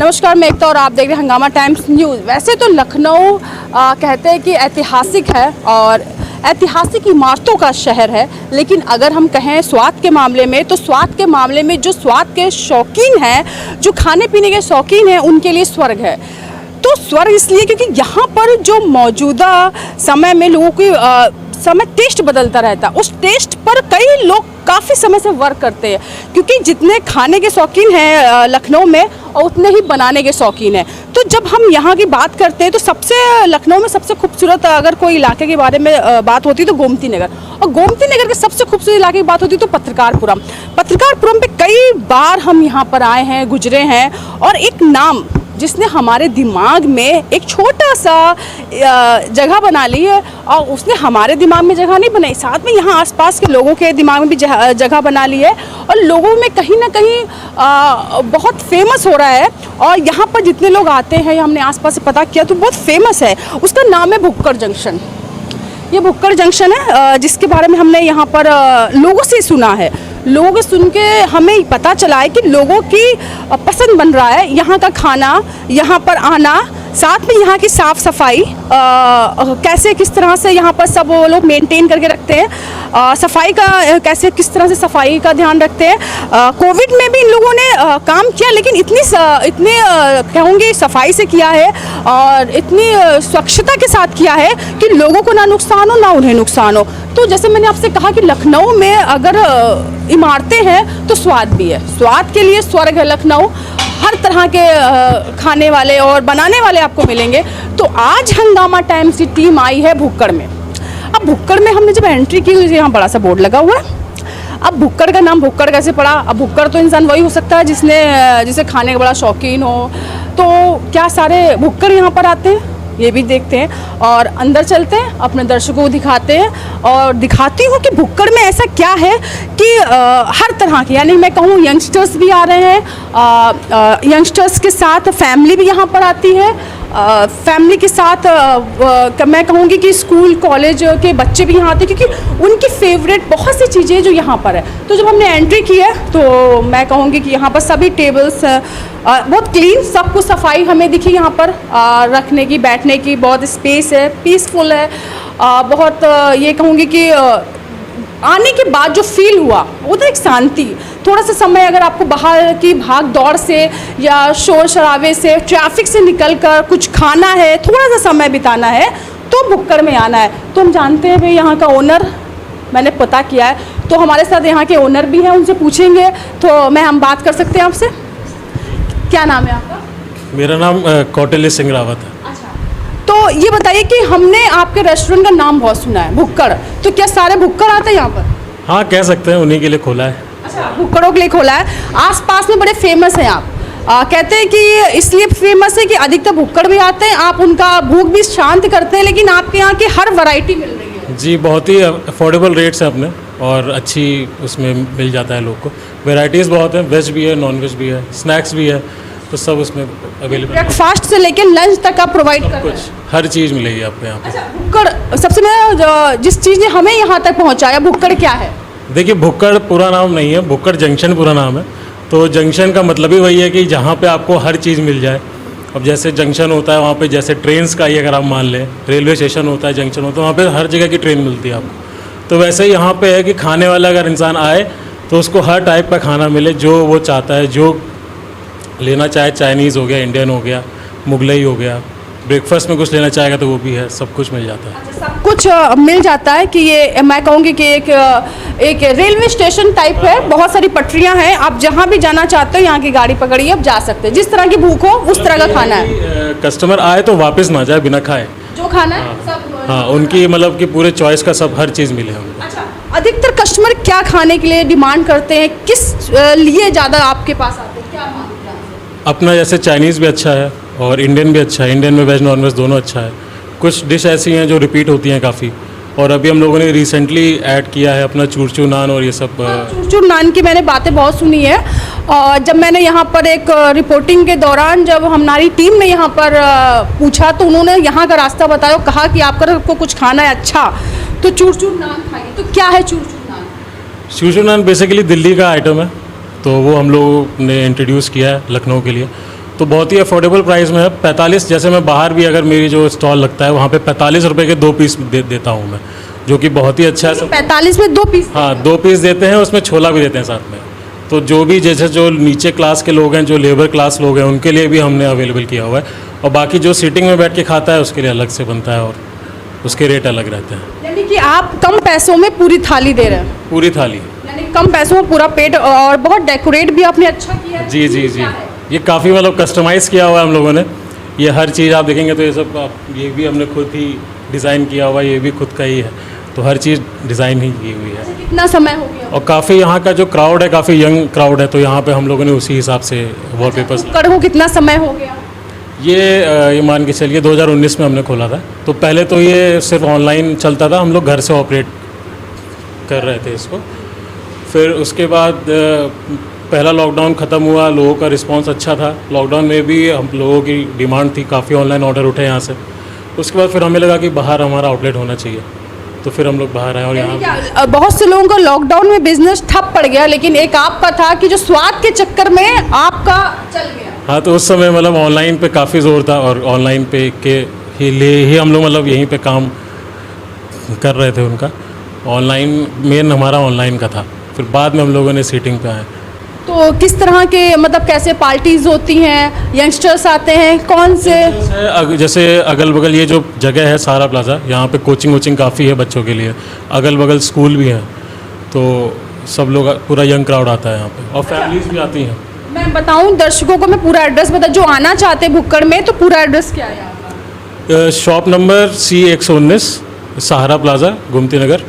नमस्कार, मैं एकता और आप देख रहे हैं हंगामा टाइम्स न्यूज़। वैसे तो लखनऊ कहते हैं कि ऐतिहासिक है और ऐतिहासिक इमारतों का शहर है, लेकिन अगर हम कहें स्वाद के मामले में तो स्वाद के मामले में जो स्वाद के शौकीन हैं, जो खाने पीने के शौकीन हैं, उनके लिए स्वर्ग है। तो स्वर्ग इसलिए क्योंकि यहाँ पर जो मौजूदा समय में लोगों की समय टेस्ट बदलता रहता है, उस टेस्ट पर कई लोग काफ़ी समय से वर्क करते हैं, क्योंकि जितने खाने के शौकीन हैं लखनऊ में और उतने ही बनाने के शौकीन हैं। तो जब हम यहाँ की बात करते हैं तो सबसे लखनऊ में सबसे खूबसूरत अगर कोई इलाके के बारे में बात होती है तो गोमती नगर, और गोमती नगर के सबसे खूबसूरत इलाके की बात होती है तो पत्रकारपुरम पे कई बार हम यहाँ पर आए हैं, गुजरे हैं, और एक नाम जिसने हमारे दिमाग में एक छोटा सा जगह बना ली है, और उसने हमारे दिमाग में जगह नहीं बनाई, साथ में यहाँ आसपास के लोगों के दिमाग में भी जगह बना ली है, और लोगों में कहीं ना कहीं बहुत फेमस हो रहा है। और यहाँ पर जितने लोग आते हैं, हमने आसपास से पता किया तो बहुत फेमस है। उसका नाम है भुक्कड़ जंक्शन। ये भुक्कड़ जंक्शन है जिसके बारे में हमने यहाँ पर लोगों से सुना है। लोगों को सुन के हमें पता चला है कि लोगों की पसंद बन रहा है यहाँ का खाना, यहाँ पर आना, साथ में यहाँ की साफ़ सफाई कैसे किस तरह से यहाँ पर सब वो लोग मेंटेन करके रखते हैं, सफाई का कैसे किस तरह से सफाई का ध्यान रखते हैं। कोविड में भी इन लोगों ने काम किया, लेकिन इतनी कहूँगी सफाई से किया है और इतनी स्वच्छता के साथ किया है कि लोगों को ना नुकसान हो ना उन्हें नुकसान हो। तो जैसे मैंने आपसे कहा कि लखनऊ में अगर इमारतें हैं तो स्वाद भी है, स्वाद के लिए स्वर्ग है लखनऊ। हर तरह के खाने वाले और बनाने वाले आपको मिलेंगे। तो आज हंगामा टाइम्स की टीम आई है भुक्कड़ में। अब भुक्कड़ में हमने जब एंट्री की, यहाँ बड़ा सा बोर्ड लगा हुआ है। अब भुक्कड़ का नाम भुक्कड़ कैसे पड़ा? अब भुक्कड़ तो इंसान वही हो सकता है जिसे खाने का बड़ा शौकीन हो। तो क्या सारे भुक्कड़ यहाँ पर आते हैं? ये भी देखते हैं और अंदर चलते हैं, अपने दर्शकों को दिखाते हैं और दिखाती हूँ कि भुक्कड़ में ऐसा क्या है कि हर तरह के, यानी मैं कहूँ यंगस्टर्स भी आ रहे हैं, यंगस्टर्स के साथ फैमिली भी यहाँ पर आती है, फैमिली के साथ मैं कहूँगी कि स्कूल कॉलेज के बच्चे भी यहाँ आते हैं, क्योंकि उनकी फेवरेट बहुत सी चीज़ें जो यहाँ पर है। तो जब हमने एंट्री की है तो मैं कहूँगी कि यहाँ पर सभी टेबल्स बहुत क्लीन, सब कुछ सफाई हमें दिखी यहाँ पर, रखने की बैठने की बहुत स्पेस है, पीसफुल है, बहुत ये कहूँगी कि आने के बाद जो फील हुआ वो तो एक शांति। थोड़ा सा समय अगर आपको बाहर की भाग दौड़ से या शोर शराबे से, ट्रैफिक से निकल कर कुछ खाना है, थोड़ा सा समय बिताना है तो भुक्कड़ में आना है। तो हम जानते हैं भाई यहाँ का ओनर, मैंने पता किया है, तो हमारे साथ यहाँ के ओनर भी हैं, उनसे पूछेंगे। तो हम बात कर सकते हैं आपसे? क्या नाम है आपका? मेरा नाम कौटिल्य सिंह रावत है। तो ये बताइए कि हमने आपके रेस्टोरेंट का नाम बहुत सुना है भुक्कड़, तो क्या सारे भुक्कड़ आते हैं यहाँ पर? हाँ, कह सकते हैं, उन्हीं के लिए खोला है। अच्छा, भुक्कड़ों के लिए खोला है। आसपास में बड़े फेमस हैं आप, कहते हैं कि इसलिए फेमस है कि अधिकतर भुक्कड़ भी आते हैं, आप उनका भूख भी शांत करते हैं, लेकिन आपके यहाँ की हर वैरायटी मिल रही है। जी, बहुत ही अफोर्डेबल रेट्स हैं अपने, और अच्छी उसमें मिल जाता है लोग को। वैराइटीज़ बहुत हैं, वेज भी है, नॉन वेज भी है, स्नैक्स भी है, तो सब उसमें अवेलेबल। ब्रेकफास्ट से लेकर लंच तक आप प्रोवाइड करते हैं? कुछ हर चीज़ मिलेगी आपको यहाँ पे। अच्छा, भुक्कड़ सबसे मैं जिस चीज़ ने हमें यहाँ तक पहुँचाया, भुक्कड़ क्या है? देखिए, भुक्कड़ पूरा नाम नहीं है, भुक्कड़ जंक्शन पूरा नाम है। तो जंक्शन का मतलब ही वही है कि जहाँ पे आपको हर चीज़ मिल जाए। अब जैसे जंक्शन होता है वहाँ पे, जैसे ट्रेन्स का ही अगर आप मान लें, रेलवे स्टेशन होता है, जंक्शन होता है, वहाँ पे हर जगह की ट्रेन मिलती है आपको। तो वैसे ही यहाँ पे है कि खाने वाला अगर इंसान आए तो उसको हर टाइप का खाना मिले जो वो चाहता है, जो लेना चाहे। चाइनीज़ हो गया, इंडियन हो गया, मुगलई हो गया, ब्रेकफास्ट में कुछ लेना चाहेगा तो वो भी है, सब कुछ मिल जाता है। अच्छा, सब कुछ मिल जाता है कि ये मैं कहूँगी कि एक रेलवे स्टेशन टाइप है, बहुत सारी पटरियाँ हैं, आप जहाँ भी जाना चाहते हो यहाँ की गाड़ी पकड़िए, आप जा सकते हैं, जिस तरह की भूख हो उस तरह का खाना है। कस्टमर आए तो वापस ना जाए बिना खाए, जो खाना है सब। हाँ, उनकी मतलब कि पूरे चॉइस का सब हर चीज़ मिले हमको। अच्छा, अधिकतर कस्टमर क्या खाने के लिए डिमांड करते हैं, किस लिए ज़्यादा आपके पास आते हैं, क्या मांगते हैं? अपना जैसे चाइनीज़ भी अच्छा है और इंडियन भी अच्छा है, इंडियन में वेज नॉन वेज दोनों अच्छा है। कुछ डिश ऐसी हैं जो रिपीट होती हैं काफ़ी, और अभी हम लोगों ने रिसेंटली ऐड किया है अपना चूर चूर नान और ये सब। चूर चूर नान की मैंने बातें बहुत सुनी है, और जब मैंने यहाँ पर एक रिपोर्टिंग के दौरान जब हमारी टीम ने यहाँ पर पूछा तो उन्होंने यहाँ का रास्ता बताया, कहा कि आपको कुछ खाना है अच्छा तो चूर चूर नान खाइए। तो क्या है चूर चूर नान? चूर चूर नान बेसिकली दिल्ली का आइटम है, तो वो हम लोगों ने इंट्रोड्यूस किया है लखनऊ के लिए। तो बहुत ही अफोर्डेबल प्राइस में है। 45, जैसे मैं बाहर भी अगर मेरी जो स्टॉल लगता है वहाँ पे 45 रुपये के 2 पीस देता हूँ मैं, जो कि बहुत ही अच्छा है। 45 में 2 पीस? हाँ, 2 पीस देते हैं, उसमें छोला भी देते हैं साथ में। तो जो भी जैसे जो नीचे क्लास के लोग हैं, जो लेबर क्लास लोग हैं, उनके लिए भी हमने अवेलेबल किया हुआ है। और बाकी जो सीटिंग में बैठ के खाता है उसके लिए अलग से बनता है और उसके रेट अलग रहते हैं। यानी कि आप कम पैसों में पूरी थाली दे रहे हैं? पूरी थाली, यानी कम पैसों में पूरा पेट, और बहुत डेकोरेट भी आपने अच्छा किया है। जी जी जी, ये काफ़ी मतलब कस्टमाइज़ किया हुआ है हम लोगों ने। ये हर चीज़ आप देखेंगे तो ये सब ये भी हमने खुद ही डिज़ाइन किया हुआ है, ये भी खुद का ही है। तो हर चीज़ डिज़ाइन ही की हुई है। कितना समय हो गया? और काफ़ी यहाँ का जो क्राउड है काफ़ी यंग क्राउड है, तो यहाँ पे हम लोगों ने उसी हिसाब से वॉलपेपर्स। भुक्कड़ को कितना समय हो गया? ये मान के चलिए 2019 में हमने खोला था। तो पहले तो ये सिर्फ ऑनलाइन चलता था, हम लोग घर से ऑपरेट कर रहे थे इसको। फिर उसके बाद पहला लॉकडाउन ख़त्म हुआ, लोगों का रिस्पांस अच्छा था। लॉकडाउन में भी हम लोगों की डिमांड थी, काफ़ी ऑनलाइन ऑर्डर उठे यहाँ से। उसके बाद फिर हमें लगा कि बाहर हमारा आउटलेट होना चाहिए, तो फिर हम लोग बाहर आए। और यहाँ बहुत से लोगों का लॉकडाउन में बिजनेस ठप पड़ गया, लेकिन एक आपका था कि जो स्वाद के चक्कर में आपका चल गया। हाँ, तो उस समय मतलब ऑनलाइन पे काफ़ी ज़ोर था, और ऑनलाइन पे के लिए ही हम लोग मतलब यहीं पे काम कर रहे थे उनका। ऑनलाइन मेन हमारा ऑनलाइन का था, फिर बाद में हम लोगों ने सीटिंग पे आए। तो किस तरह के मतलब कैसे पार्टीज होती हैं, यंगस्टर्स आते हैं, कौन से? जैसे अगल बगल ये जो जगह है सहारा प्लाजा, यहाँ पे कोचिंग वोचिंग काफ़ी है बच्चों के लिए, अगल बगल स्कूल भी हैं, तो सब लोग, पूरा यंग क्राउड आता है यहाँ पे, और फैमिलीज भी आती हैं। मैं बताऊं दर्शकों को, मैं पूरा एड्रेस बता, जो आना चाहते हैं भुक्कड़ में, तो पूरा एड्रेस क्या है आपका? शॉप नंबर C119, सहारा प्लाजा, गोमती नगर,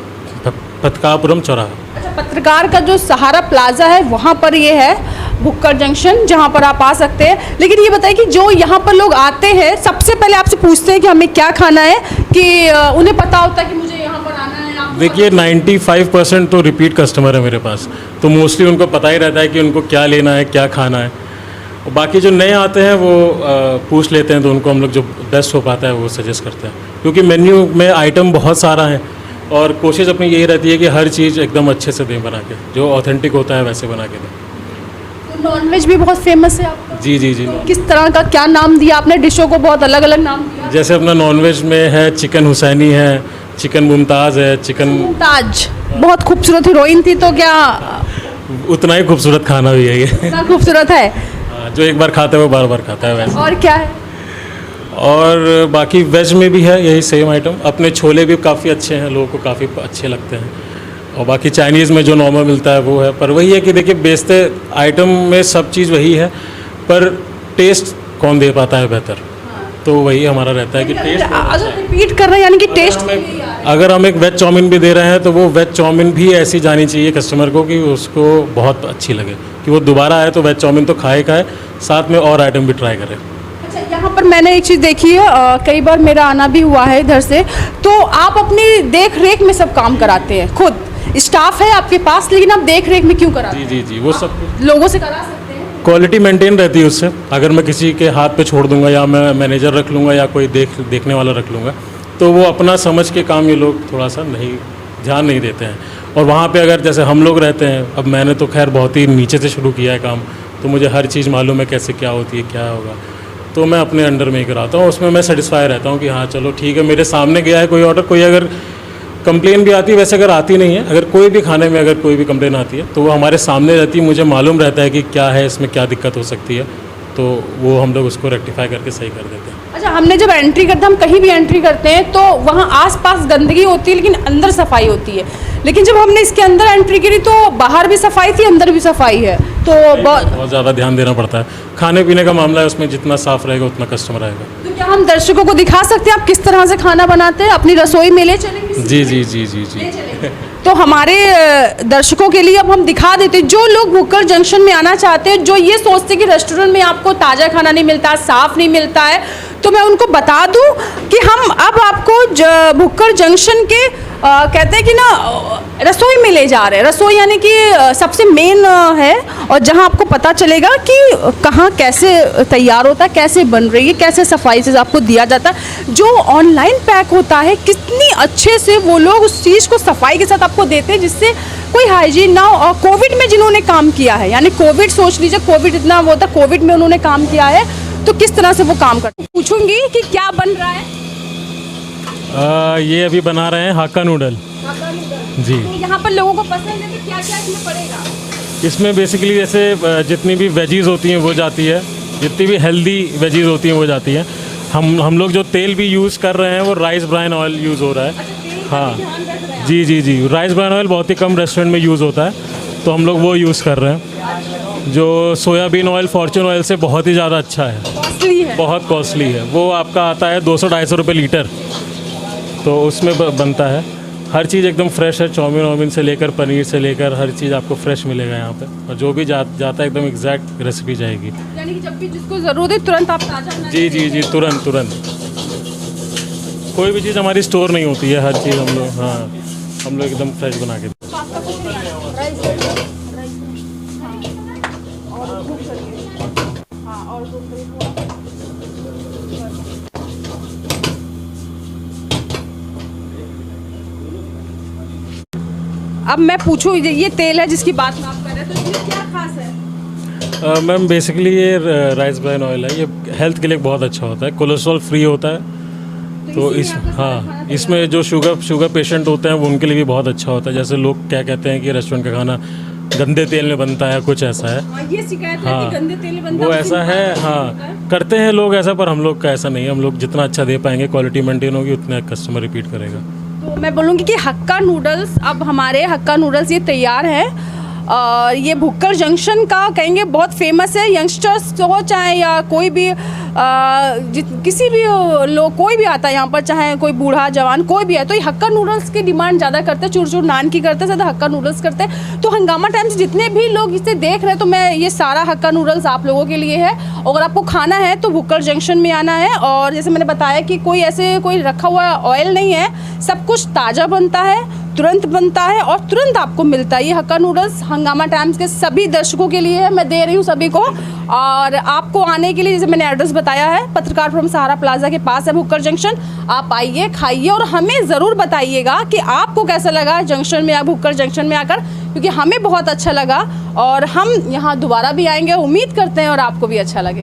पतकापुरम चौराहा। अच्छा, पत्रकार का जो सहारा प्लाजा है वहाँ पर ये है भुक्कड़ जंक्शन, जहाँ पर आप आ सकते हैं। लेकिन ये बताइए कि जो यहाँ पर लोग आते हैं, सबसे पहले आपसे पूछते हैं कि हमें क्या खाना है, कि उन्हें पता होता है कि मुझे यहाँ पर आना है? देखिए 95% तो रिपीट कस्टमर है मेरे पास, तो मोस्टली उनको पता ही रहता है कि उनको क्या लेना है, क्या खाना है। और बाकी जो नए आते हैं वो पूछ लेते हैं, तो उनको हम लोग जो बेस्ट हो पाता है वो सजेस्ट करते हैं, क्योंकि मेन्यू में आइटम बहुत सारा है, और कोशिश अपनी यही रहती है कि हर चीज़ एकदम अच्छे से दें बना के, जो ऑथेंटिक होता है वैसे बना के दें। तो नॉनवेज भी बहुत फेमस है आपका? जी जी जी। तो किस तरह का क्या नाम दिया आपने? डिशों को बहुत अलग अलग नाम दिया। जैसे अपना नॉनवेज में है चिकन हुसैनी है, चिकन मुमताज़ है, चिकन मुमताज बहुत खूबसूरत हीरोइन थी, तो क्या उतना ही खूबसूरत खाना भी है ये। इतना खूबसूरत है? जो एक बार खाता है वो बार बार खाता है वैसे। और क्या है? और बाकी वेज में भी है यही सेम आइटम। अपने छोले भी काफ़ी अच्छे हैं, लोगों को काफ़ी अच्छे लगते हैं। और बाकी चाइनीज़ में जो नॉर्मल मिलता है वो है, पर वही है कि देखिए बेचते आइटम में सब चीज़ वही है, पर टेस्ट कौन दे पाता है बेहतर, तो वही हमारा रहता है कि टेस्ट। अगर रिपीट कर रहे हैं यानी कि टेस्ट, अगर हम एक वेज चाउमीन भी दे रहे हैं तो वो वेज चाउमीन भी ऐसी जानी चाहिए कस्टमर को कि उसको बहुत अच्छी लगे, कि वो दोबारा आए तो वेज चाउमीन तो खाए, साथ में और आइटम भी ट्राई करें। अच्छा, यहाँ पर मैंने एक चीज़ देखी है, कई बार मेरा आना भी हुआ है इधर से, तो आप अपनी देख रेख में सब काम कराते हैं, खुद स्टाफ है आपके पास, लेकिन आप देख रेख में क्यों कराते हैं? जी जी जी, वो सब लोगों से करा सकते हैं? क्वालिटी मेंटेन रहती है उससे। अगर मैं किसी के हाथ पे छोड़ दूंगा, या मैं मैनेजर रख लूँगा, या कोई देखने वाला रख लूँगा, तो वो अपना समझ के काम ये लोग थोड़ा सा नहीं ध्यान नहीं देते हैं। और वहाँ पे अगर जैसे हम लोग रहते हैं, अब मैंने तो खैर बहुत ही नीचे से शुरू किया है काम, तो मुझे हर चीज़ मालूम है कैसे क्या होती है, क्या होगा, तो मैं अपने अंडर में ही कराता हूँ। उसमें मैं सेटिस्फाई रहता हूँ कि हाँ चलो ठीक है, मेरे सामने गया है कोई ऑर्डर, कोई अगर कंप्लेन भी आती है, वैसे अगर आती नहीं है, अगर कोई भी खाने में अगर कोई भी कंप्लेन आती है तो वो हमारे सामने रहती है, मुझे मालूम रहता है कि क्या है इसमें, क्या दिक्कत हो सकती है, तो वो हम लोग उसको रेक्टिफाई करके सही कर देते हैं। अच्छा, हमने जब एंट्री करते हैं, हम कहीं भी एंट्री करते हैं तो वहाँ आसपास गंदगी होती है, लेकिन अंदर सफाई होती है। लेकिन जब हमने इसके अंदर एंट्री करी तो बाहर भी सफाई थी, अंदर भी सफाई है, तो बहुत ज़्यादा ध्यान देना पड़ता है। खाने पीने का मामला है, उसमें जितना साफ़ रहेगा उतना कस्टमर आएगा। तो क्या हम दर्शकों को दिखा सकते हैं आप किस तरह से खाना बनाते हैं? अपनी रसोई में ले चलेंगे? जी जी जी जी जी। तो हमारे दर्शकों के लिए अब हम दिखा देते हैं, जो लोग भुक्कड़ जंक्शन में आना चाहते हैं, जो ये सोचते हैं कि रेस्टोरेंट में आपको ताज़ा खाना नहीं मिलता, साफ़ नहीं मिलता है, तो मैं उनको बता दूं कि हम अब आपको भुक्कड़ जंक्शन के कहते हैं कि ना रसोई में ले जा रहे हैं। रसोई यानी कि सबसे मेन है, और जहां आपको पता चलेगा कि कहाँ कैसे तैयार होता है, कैसे बन रही है, कैसे सफाई से आपको दिया जाता है। जो ऑनलाइन पैक होता है, कितनी अच्छे से वो लोग उस चीज़ को सफाई के साथ आपको देते हैं, जिससे कोई हाइजीन ना हो। और कोविड में जिन्होंने काम किया है, यानी कोविड सोच लीजिए, कोविड इतना वो था, कोविड में उन्होंने काम किया है, तो किस तरह से वो काम करते हैं। पूछूंगी कि क्या बन रहा है। ये अभी बना रहे हैं हाक्का नूडल जी। तो यहाँ पर लोगों को पसंद है तो क्या क्या इसमें पड़ेगा। इसमें बेसिकली जैसे जितनी भी वेजीज़ होती हैं वो जाती है, जितनी भी हेल्दी वेजीज़ होती हैं वो जाती हैं। हम लोग जो तेल भी यूज़ कर रहे हैं वो राइस ब्राइन ऑयल यूज़ हो रहा है। हाँ जी जी जी, राइस ब्राइन ऑयल बहुत ही कम रेस्टोरेंट में यूज़ होता है, तो हम लोग वो यूज़ कर रहे हैं। जो सोयाबीन ऑयल फॉर्चून ऑयल से बहुत ही ज़्यादा अच्छा है, कॉस्टली है। बहुत कॉस्टली है। वो आपका आता है 200-250 रुपये लीटर, तो उसमें बनता है। हर चीज़ एकदम फ्रेश है, चाउमीन वाउमीन से लेकर पनीर से लेकर हर चीज़ आपको फ्रेश मिलेगा यहाँ पे। और जो भी जाता है एकदम एग्जैक्ट रेसिपी जाएगी। यानी कि जब भी जिसको ज़रूरत है तुरंत आप ताज़ा बना जी जी जी, तुरंत तुरंत। कोई भी चीज़ हमारी स्टोर नहीं होती है, हर चीज़ हम लोग एकदम फ्रेश बना के। अब मैं पूछूं, ये तेल है जिसकी बात आप कर रहे हैं, तो इसमें क्या खास है। मैम बेसिकली ये राइस ब्राइन ऑयल है, ये हेल्थ के लिए बहुत अच्छा होता है, कोलेस्ट्रॉल फ्री होता है। तो इसमें जो शुगर पेशेंट होते हैं वो उनके लिए भी बहुत अच्छा होता है। जैसे लोग क्या कहते हैं कि रेस्टोरेंट का खाना गंदे तेल में बनता है, कुछ ऐसा है। ये शिकायत है कि गंदे तेल में बनता वो है, ऐसा है। हाँ, करते हैं लोग ऐसा, पर हम लोग का ऐसा नहीं है। हम लोग जितना अच्छा दे पाएंगे, क्वालिटी मेंटेन होगी, उतना कस्टमर रिपीट करेगा। तो मैं बोलूँगी कि हक्का नूडल्स, अब हमारे हक्का नूडल्स ये तैयार है। ये भुक्कर जंक्शन का कहेंगे बहुत फेमस है। यंगस्टर्स हो चाहे या कोई भी किसी भी लोग, कोई भी आता है यहाँ पर, चाहे कोई बूढ़ा जवान कोई भी है, तो ये हक्का नूडल्स की डिमांड ज़्यादा करते हैं। चूर चूर नान की करते हैं, ज़्यादा हक्का नूडल्स करते हैं। तो हंगामा टाइम्स जितने भी लोग इसे देख रहे हैं, तो मैं ये सारा हक्का नूडल्स आप लोगों के लिए है। अगर आपको खाना है तो भुक्कर जंक्शन में आना है। और जैसे मैंने बताया कि कोई रखा हुआ ऑयल नहीं है, सब कुछ ताज़ा बनता है, तुरंत बनता है और तुरंत आपको मिलता है। ये हक्का नूडल्स हंगामा टाइम्स के सभी दर्शकों के लिए है, मैं दे रही हूँ सभी को। और आपको आने के लिए जैसे मैंने एड्रेस बताया है, पत्रकार फ्रॉम सहारा प्लाजा के पास है भुक्कर जंक्शन। आप आइए, खाइए और हमें ज़रूर बताइएगा कि आपको कैसा लगा जंक्शन में या भुक्कर जंक्शन में आकर, क्योंकि हमें बहुत अच्छा लगा और हम यहाँ दोबारा भी आएंगे। उम्मीद करते हैं और आपको भी अच्छा लगे।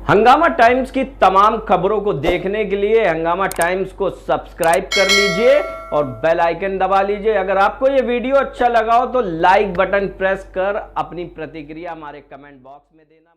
हंगामा टाइम्स की तमाम खबरों को देखने के लिए हंगामा टाइम्स को सब्सक्राइब कर लीजिए और बेल आइकन दबा लीजिए। अगर आपको ये वीडियो अच्छा लगा हो तो लाइक बटन प्रेस कर अपनी प्रतिक्रिया हमारे कमेंट बॉक्स में देना।